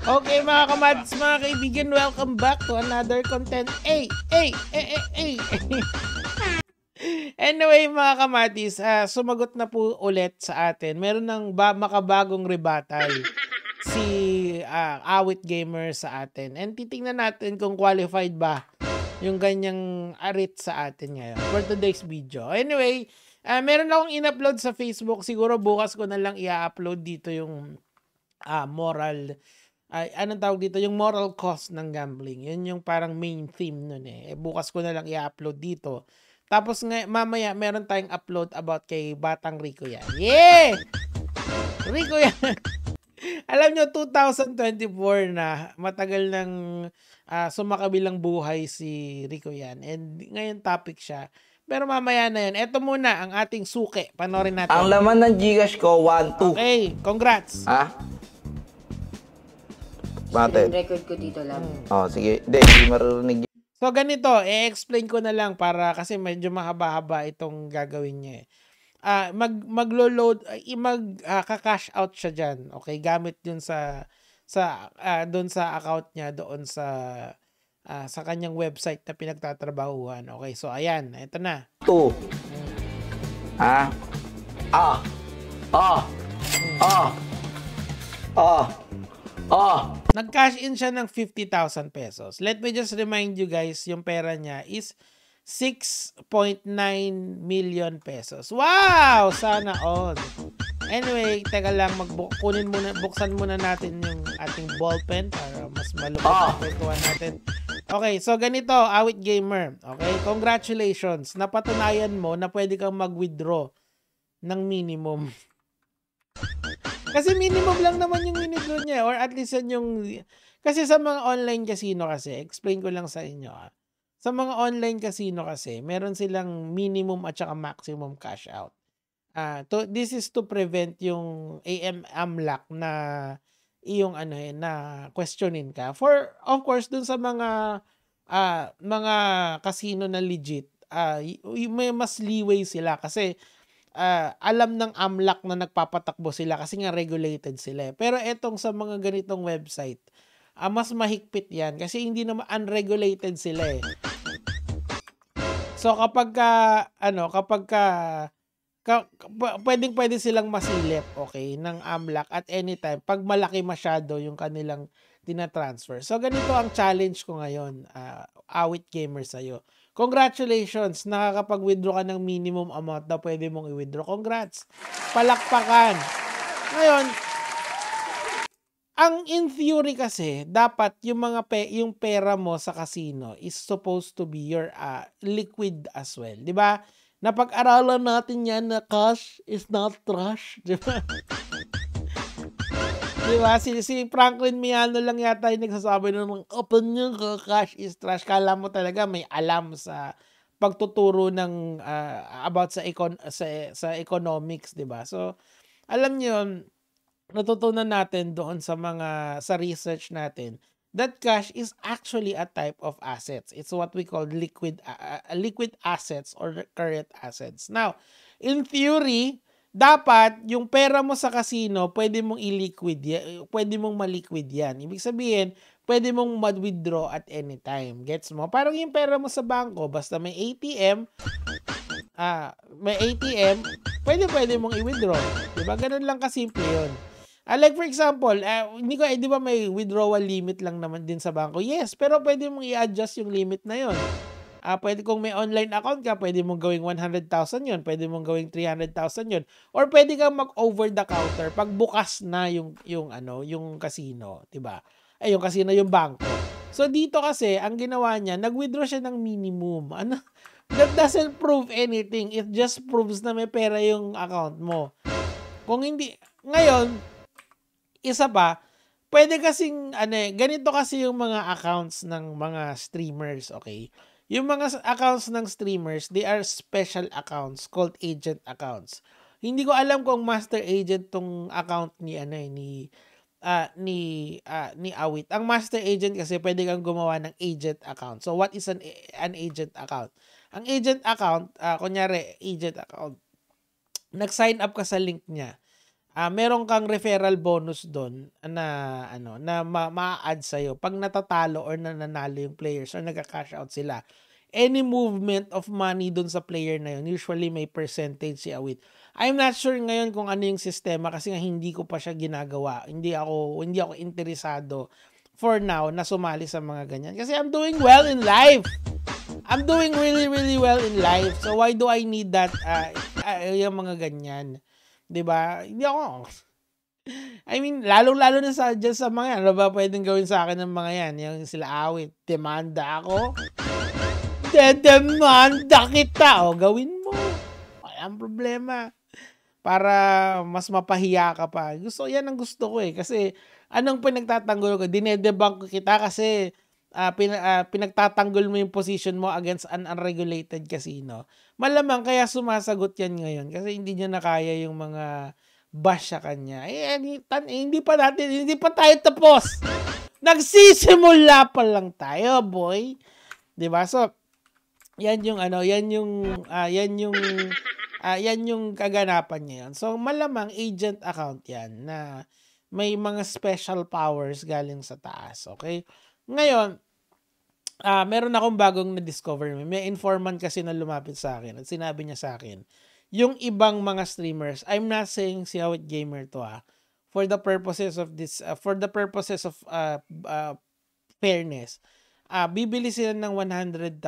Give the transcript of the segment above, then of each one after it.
Okay mga kamads, mga kaibigan, welcome back to another content. Anyway mga kamatis, sumagot na po ulit sa atin. Meron ng makabagong rebuttal si Awit Gamer sa atin. And titingnan natin kung qualified ba yung ganyang arit sa atin ngayon for today's video. Anyway, meron akong in-upload sa Facebook. Siguro bukas ko na lang i-upload dito yung moral, anong tawag dito, yung moral cost ng gambling. Yun yung parang main theme nun eh. Bukas ko na lang i-upload dito. Tapos mamaya meron tayong upload about kay Batang Rico yan. Yeah! Rico yan! Alam nyo, 2024 na, matagal nang sumakabilang buhay si Rico yan. And ngayon topic siya. Pero mamaya na yan. Ito muna ang ating suke. Panorin natin. Ang laman ng Gcash ko, 1, 2. Okay, congrats. Bakit? Record ko dito lang. Oh, sige. Hindi maririnig. So ganito, i-explain ko na lang para kasi medyo mahaba-haba itong gagawin niya eh. Maglo-load, ka-cash out siya diyan. Okay, gamit 'yun sa doon sa account niya doon sa kanyang website na pinagtatrabahuhan. Okay, so ayan, ito na. 2. Nag-cash in siya ng 50,000 pesos. Let me just remind you guys, yung pera niya is 6.9 million pesos. Wow! Sana all. Anyway, teka lang, buksan muna natin yung ating ballpen para mas malupit ang kwentuhan natin. Okay, so ganito, Awit Gamer. Okay, congratulations. Napatunayan mo na pwede kang mag-withdraw ng minimum. Kasi minimum lang naman yung withdraw niya, or at least yan yung, kasi sa mga online casino kasi, explain ko lang sa inyo sa mga online casino kasi, meron silang minimum at saka maximum cash out. This is to prevent yung AMLAC na iyong na questionin ka. For, of course, dun sa mga casino na legit, may mas leeway sila kasi alam ng AMLAC na nagpapatakbo sila kasi nga regulated sila. Pero etong sa mga ganitong website, mas mahigpit yan kasi hindi naman unregulated sila eh. So kapag pwede silang masilip, okay, ng AMLAC at anytime pag malaki masyado yung kanilang tina-transfer. So ganito ang challenge ko ngayon, Awit Gamer sa'yo. Congratulations! Nakakapag-withdraw ka ng minimum amount na pwede mong i-withdraw. Congrats! Palakpakan! Ngayon, ang in theory kasi, dapat yung yung pera mo sa casino is supposed to be your liquid as well. Diba? Napag-aralan natin yan na cash is not trash. Diba? Diba? Si Franklin Miano lang yata yung nagsasabi ng open yung cash is trash. Kala mo talaga may alam sa pagtuturo ng about sa economics, diba? So, alam niyo, natutunan natin doon sa research natin that cash is actually a type of assets. It's what we call liquid assets or current assets. Now, in theory, dapat yung pera mo sa casino, pwede mong i-liquid yan, pwede mong ma-liquid yan. Ibig sabihin, pwede mong ma-withdraw at any time. Gets mo? Parang yung pera mo sa bangko, basta may ATM, pwede mong i-withdraw. Diba? Ganun lang kasimple yun. Like for example, di ba may withdrawal limit lang naman din sa bangko? Yes, pero pwede mong i-adjust yung limit na yun. Pwede kung may online account ka, pwede mong gawing 100,000 yun, pwede mong gawing 300,000 yun, or pwede kang mag-over the counter pag bukas na yung casino, 'di ba? Yung casino, yung bangko. So dito kasi ang ginawa niya, nag-withdraw siya ng minimum. That doesn't prove anything. It just proves na may pera yung account mo. Kung hindi, ngayon, isa pa, pwede kasing, ganito kasi yung mga accounts ng mga streamers, okay? Yung mga accounts ng streamers, they are special accounts called agent accounts. Hindi ko alam kung master agent tong account ni Awit. Ang master agent kasi pwede kang gumawa ng agent account. So what is an agent account? Ang agent account, kunyari agent account, nag-sign up ka sa link niya. meron kang referral bonus doon na ano na ma-add sa'yo pag natatalo or nananalo yung players or nagka-cash out sila. Any movement of money doon sa player na yun, usually may percentage si Awit. I'm not sure ngayon kung ano yung sistema kasi nga hindi ko pa siya ginagawa. Hindi ako interesado for now na sumali sa mga ganyan. Kasi I'm doing well in life. I'm doing really, really well in life. So why do I need that, yung mga ganyan? 'Di ba? Hindi ako. I mean, lalong-lalo na dyan sa mga yan. Ano ba pwedeng gawin sa akin ng mga yan? Yung sila Awit. Demanda ako. Demanda kita. O, gawin mo. Walang problema. Para mas mapahiya ka pa. Yan ang gusto ko eh. Kasi anong pinagtatanggol ko? Dinedebunk ko kita kasi pinagtatanggol mo yung position mo against an unregulated casino. Malamang kaya sumasagot yan ngayon kasi hindi niya nakaya yung mga bash sa kanya. Hindi pa tayo tapos. Nagsisimula pa lang tayo, boy. 'Di ba? So, yan yung kaganapan niya yun. So, malamang agent account yan na may mga special powers galing sa taas. Okay? Ngayon, meron akong bagong na-discover. May informant kasi na lumapit sa akin at sinabi niya sa akin, yung ibang mga streamers, I'm not saying si Awit Gamer to for the purposes of this, fairness, bibili sila ng 100,000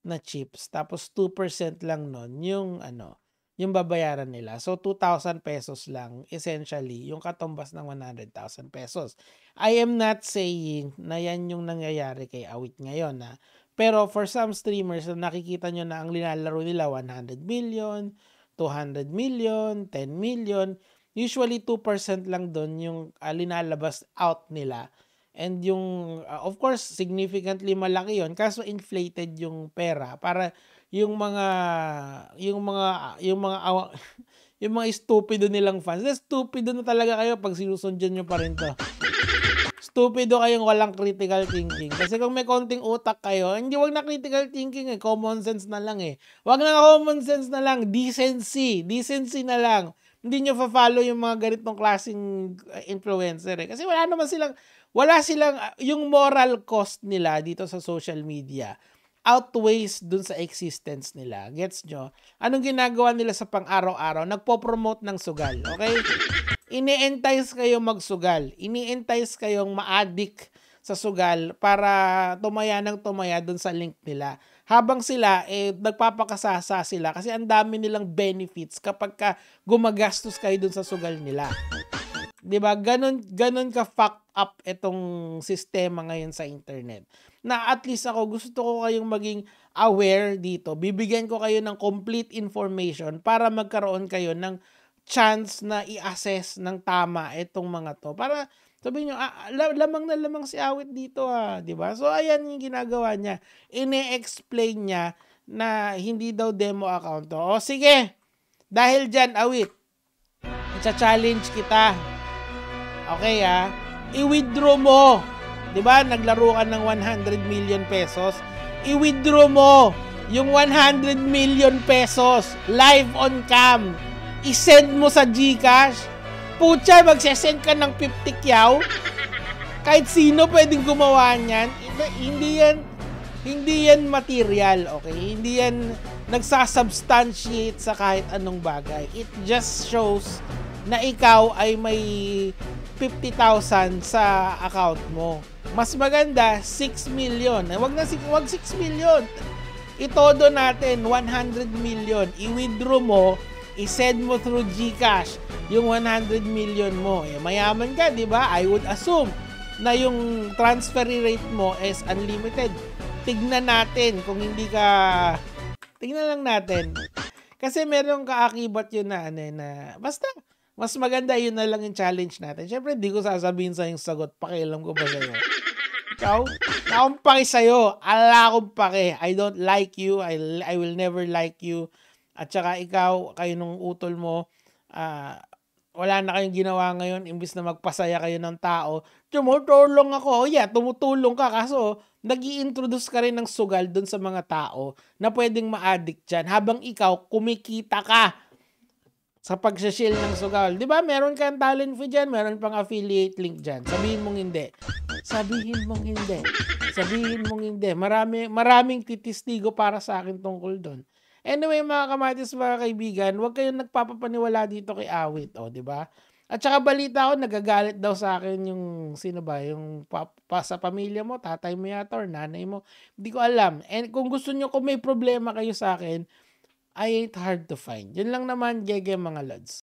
na chips, tapos 2% lang nun yung babayaran nila. So 2,000 pesos lang essentially yung katumbas ng 100,000 pesos. I am not saying na yan yung nangyayari kay Awit ngayon pero for some streamers nakikita nyo na ang linalaro nila 100 million, 200 million, 10 million, usually 2% lang doon yung linalabas out nila. And yung of course significantly malaki yon kaso inflated yung pera para yung mga stupido nilang fans. Stupido na talaga kayo pag sinusundyan nyo pa rin to. Stupido kayong walang critical thinking. Kasi kung may konting utak kayo, wag na critical thinking common sense na lang Wag na common sense na lang, decency na lang. Hindi nyo fa-follow yung mga ganitong klaseng influencer Kasi wala silang yung moral cost nila dito sa social media outweighs dun sa existence nila. Gets nyo? Anong ginagawa nila sa pang-araw-araw? Nagpo-promote ng sugal. Okay? Ini-entice kayo magsugal. Ini-entice kayong ma-addict sa sugal para tumaya dun sa link nila. Habang sila, nagpapakasasa sila kasi ang dami nilang benefits kapag gumagastos kayo dun sa sugal nila. 'Di ba? Ganun ka fucked up itong sistema ngayon sa internet. Na at least ako gusto ko kayong maging aware dito. Bibigyan ko kayo ng complete information para magkaroon kayo ng chance na i-assess ng tama itong mga to. Para sabihin nyo, lamang na lamang si Awit dito 'di ba? So ayan yung ginagawa niya. Ine-explain niya na hindi daw demo account to. O sige. Dahil diyan, Awit, i-challenge kita. Okay i-withdraw mo. 'Di ba? Naglaro ka ng 100 million pesos. I-withdraw mo yung 100 million pesos live on cam. I-send mo sa GCash. Putya, magsesend ka ng 50 kyaw. Kahit sino pwedeng gumawa niyan. Hindi yan material, okay? Hindi yan nagsasubstantiate sa kahit anong bagay. It just shows na ikaw ay may 50,000 sa account mo. Mas maganda 6 million. Wag 6 million. Itodo natin 100 million. I-withdraw mo, i-send mo through GCash yung 100 million mo. Mayaman ka, 'di ba? I would assume na yung transfer rate mo is unlimited. Tignan natin kung hindi ka tignan lang natin. Kasi meron kaakibat yun na basta mas maganda yun na lang yung challenge natin. Siyempre, di ko sasabihin sa yung sagot. Pakialam ko ba sa'yo? Ikaw? Akong pake sa'yo. Ala akong pake. I don't like you. I will never like you. At saka ikaw, kayo nung utol mo, wala na kayong ginawa ngayon. Imbis na magpasaya kayo ng tao, tumutulong ako. Tumutulong ka. Kaso, nag-i-introduce ka rin ng sugal dun sa mga tao na pwedeng ma-addict dyan. Habang ikaw, kumikita ka. sa pagsha-shield ng sugal. 'Di ba meron kang talent fee diyan, meron pang affiliate link diyan. Sabihin mong hindi. Sabihin mong hindi. Sabihin mong hindi. Maraming titistigo para sa akin tungkol do'n. Anyway mga kamatis, mga kaibigan, huwag kayong nagpapapaniwala dito kay Awit, 'di ba? At saka balita ko nagagalit daw sa akin yung sino ba, yung sa pamilya mo, tatay mo yata or nanay mo. Hindi ko alam. And kung gusto niyo, kung may problema kayo sa akin, I ain't hard to find. Yun lang naman, gege mga lods.